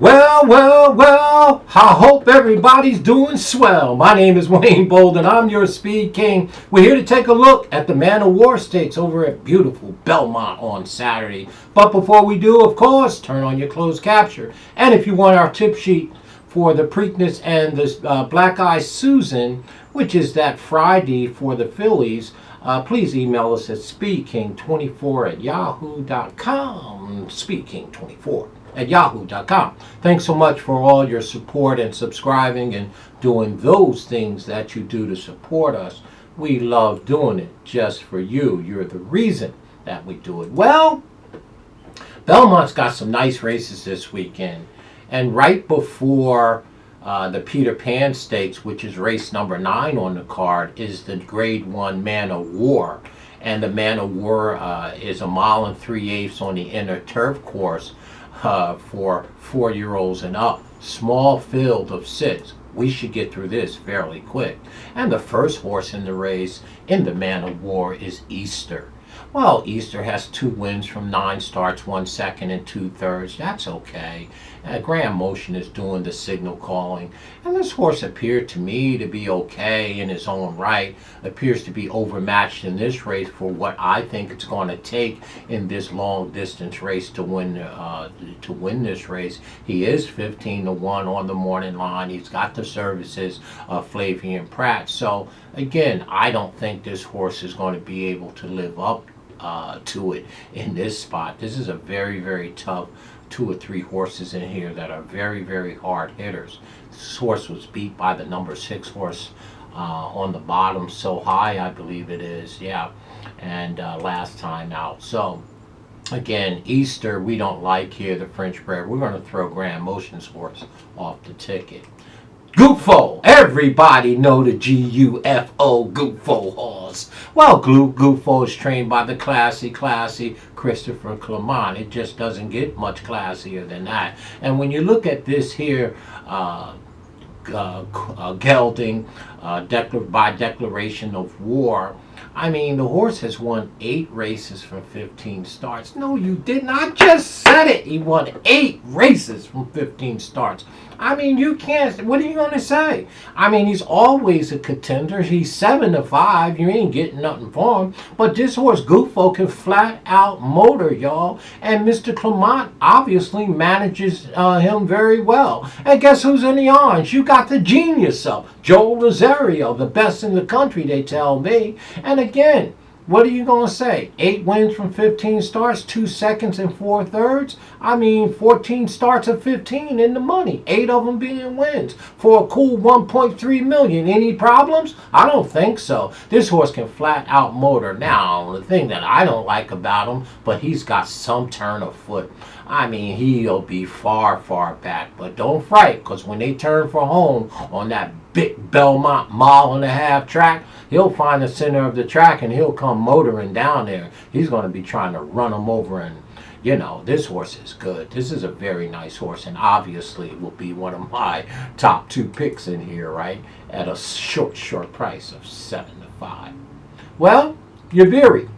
Well, I hope everybody's doing swell. My name is Wayne Bolden. I'm your Speed King. We're here to take a look at the Man of War Stakes over at beautiful Belmont on Saturday. But before we do, of course, turn on your closed capture. And if you want our tip sheet for the Preakness and the Black Eye Susan, which is that Friday for the fillies, please email us at speedking24@yahoo.com. Speedking24@yahoo.com. Thanks so much for all your support and subscribing and doing those things that you do to support us. We love doing it just for you. You're the reason that we do it. Well, Belmont's got some nice races this weekend. And right before the Peter Pan Stakes, which is race number 9 on the card, is the Grade 1 Man of War. And the Man of War is a mile and 3/8 on the inner turf course for 4-year-olds and up. Small field of 6. We should get through this fairly quick. And the first horse in the race in the Man of War is Easter. Well, Easter has 2 wins from 9 starts, 1 second and 2/3. That's okay. Graham Motion is doing the signal calling. And this horse appeared to me to be okay in his own right. Appears to be overmatched in this race for what I think it's going to take in this long distance race to win this race. He is 15-1 on the morning line. He's got the services of Flavian Pratt. So again, I don't think this horse is going to be able to live up to it in this spot. This is a very, very tough 2 or 3 horses in here that are very, very hard hitters. This horse was beat by the number 6 horse on the bottom, So High, I believe it is, yeah, and last time out. So again, Easter we don't like here, the French bred. We're going to throw Graham Motion's horse off the ticket. Gufo. Everybody know the Gufo, Gufo horse. Well, Gufo is trained by the classy Christopher Clement. It just doesn't get much classier than that. And when you look at this here, gelding by declaration of war, I mean, the horse has won 8 races from 15 starts. No, you did not just said it. He won 8 races from 15 starts. I mean, you can't. What are you going to say? I mean, he's always a contender. He's 7-5. You ain't getting nothing for him. But this horse, Gufo, can flat out motor, y'all. And Mr. Clement obviously manages him very well. And guess who's in the orange? You got the genius of Joel Rosario, the best in the country, they tell me. And again, what are you going to say? 8 wins from 15 starts, 2 seconds and 4/3. I mean, 14 starts of 15 in the money. 8 of them being wins for a cool 1.3 million. Any problems? I don't think so. This horse can flat out motor. Now, the thing that I don't like about him, but he's got some turn of foot. I mean, he'll be far, far back. But don't fright, because when they turn for home on that big Belmont 1.5-mile track, he'll find the center of the track and he'll come motoring down there. He's going to be trying to run him over, and you know, this horse is good. This is a very nice horse, and obviously will be one of my top 2 picks in here, right? At a short price of 7-5. Well, Yibir.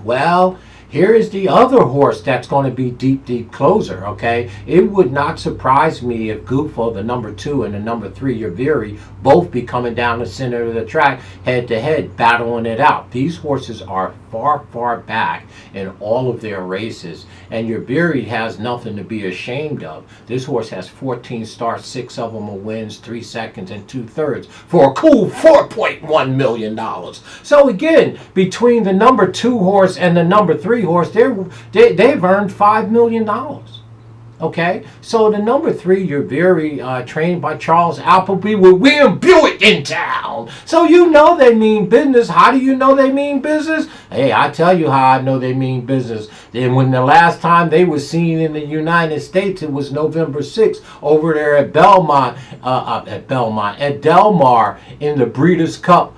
Well, here is the other horse that's going to be deep closer, okay? It would not surprise me if Gufo, the number 2, and the number 3, Yibir, both be coming down the center of the track head-to-head, battling it out. These horses are far back in all of their races, and Yibir has nothing to be ashamed of. This horse has 14 starts, 6 of them are wins, 3 seconds and 2/3 for a cool $4.1 million. So again, between the number 2 horse and the number 3 horse, they've earned $5 million. Okay, so the number 3, Yibir, trained by Charles Appleby with William Buick in town. So you know they mean business. How do you know they mean business? Hey, I tell you how I know they mean business. Then when the last time they were seen in the United States, it was November 6th over there at Belmont, at Del Mar in the Breeders' Cup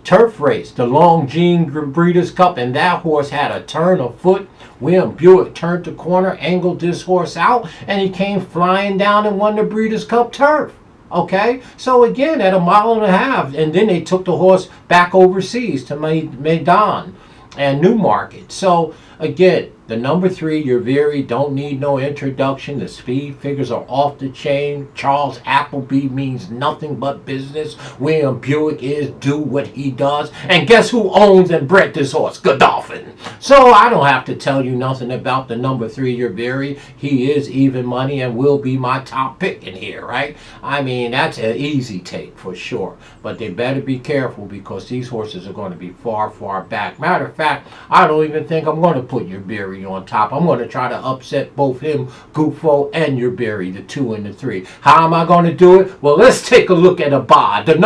turf race, the Longines Breeders' Cup, and that horse had a turn of foot. William Buick turned the corner, angled this horse out, and he came flying down and won the Breeders' Cup turf. Okay, so again, at 1.5 miles, and then they took the horse back overseas to Medan and Newmarket. So again, The number 3, Yibir, don't need no introduction. The speed figures are off the chain. Charles Appleby means nothing but business. William Buick is do what he does. And guess who owns and bred this horse? Godolphin. So I don't have to tell you nothing about the number 3, Yibir. He is even money and will be my top pick in here, right? I mean, that's an easy take for sure. But they better be careful because these horses are going to be far, far back. Matter of fact, I don't even think I'm going to put Yibir on top. I'm going to try to upset both him, Gufo, and Yibir, the 2 and the 3. How am I going to do it? Well, let's take a look at Abann, the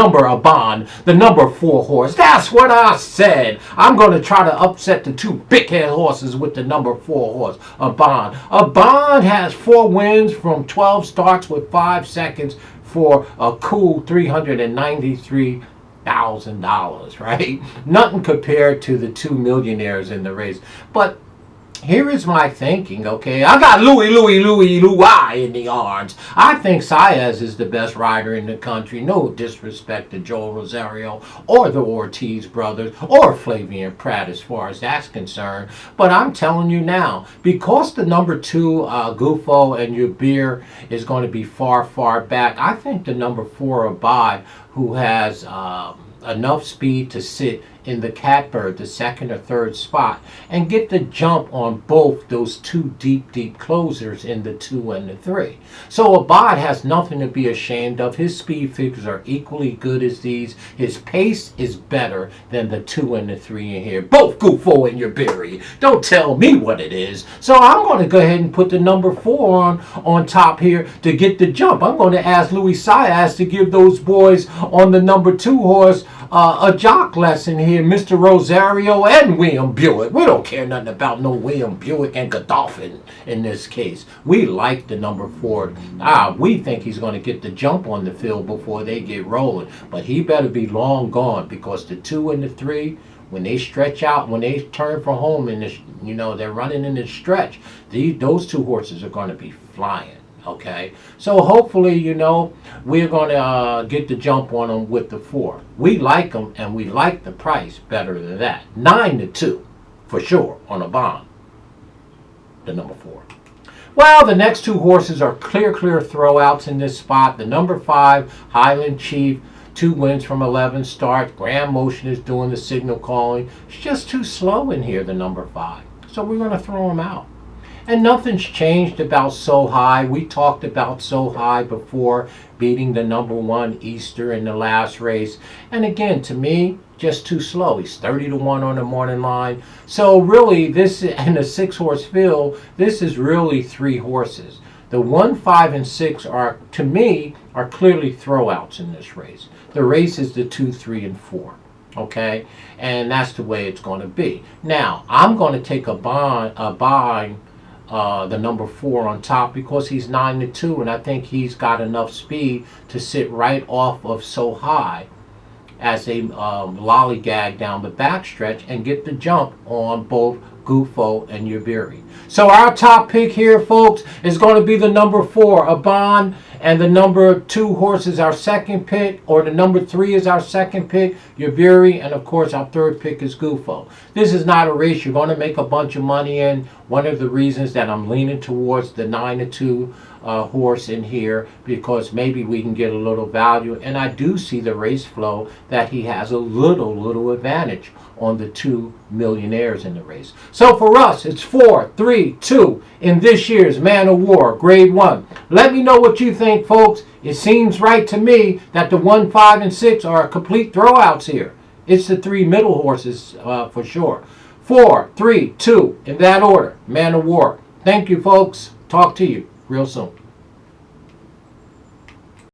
number 4 horse. That's what I said. I'm going to try to upset the 2 big head horses with the number 4 horse, Abann. Abann has 4 wins from 12 starts with 5 seconds for a cool $393,000, right? Nothing compared to the 2 millionaires in the race. But here is my thinking, okay? I got Louis in the arms. I think Saez is the best rider in the country. No disrespect to Joel Rosario or the Ortiz brothers or Flavian Pratt as far as that's concerned. But I'm telling you now, because the number 2, Gufo and Yibir is going to be far, far back, I think the number 4, Abann, who has enough speed to sit in the catbird, the 2nd or 3rd spot, and get the jump on both those 2 deep closers in the 2 and the 3. So Abann has nothing to be ashamed of. His speed figures are equally good as these. His pace is better than the 2 and the 3 in here. Both Gufo and Yibir. Don't tell me what it is. So I'm going to go ahead and put the number 4 on top here to get the jump. I'm going to ask Louis Saez to give those boys on the number 2 horse a jock lesson here, Mr. Rosario and William Buick. We don't care nothing about no William Buick and Godolphin in this case. We like the number 4. We think he's going to get the jump on the field before they get rolling. But he better be long gone because the 2 and the 3, when they stretch out, when they turn for home, and they're running in the stretch, those 2 horses are going to be flying. Okay, so hopefully, we're going to get the jump on them with the 4. We like them, and we like the price better than that. 9-2, for sure, on Abann, the number 4. Well, the next 2 horses are clear throwouts in this spot. The number 5, Highland Chief, 2 wins from 11 starts. Grand Motion is doing the signal calling. It's just too slow in here, the number 5. So we're going to throw him out. And nothing's changed about So High. We talked about So High before, beating the number 1 Easter in the last race. And again, to me, just too slow. He's 30-1 on the morning line. So really, this in the 6-horse field, this is really 3 horses. The 1, 5, and 6 are, to me, are clearly throwouts in this race. The race is the 2, 3, and 4. Okay? And that's the way it's going to be. Now, I'm going to take Abann, the number 4 on top because he's 9-2, and I think he's got enough speed to sit right off of So High as a lollygag down the backstretch and get the jump on both Gufo and Yibir. So our top pick here, folks, is going to be the number 4, Abann, and the number 2 horse is our second pick, or the number 3 is our second pick, Yibir, and of course our third pick is Gufo. This is not a race you're going to make a bunch of money in. One of the reasons that I'm leaning towards the 9-2 horse in here, because maybe we can get a little value, and I do see the race flow that he has a little advantage on the 2 millionaires in the race. So for us, it's 4, 3, 2 in this year's Man of War Grade 1. Let me know what you think, folks. It seems right to me that the 1, 5, and 6 are complete throwouts here. It's the 3 middle horses for sure. 4, 3, 2 in that order. Man of War. Thank you, folks. Talk to you real soon.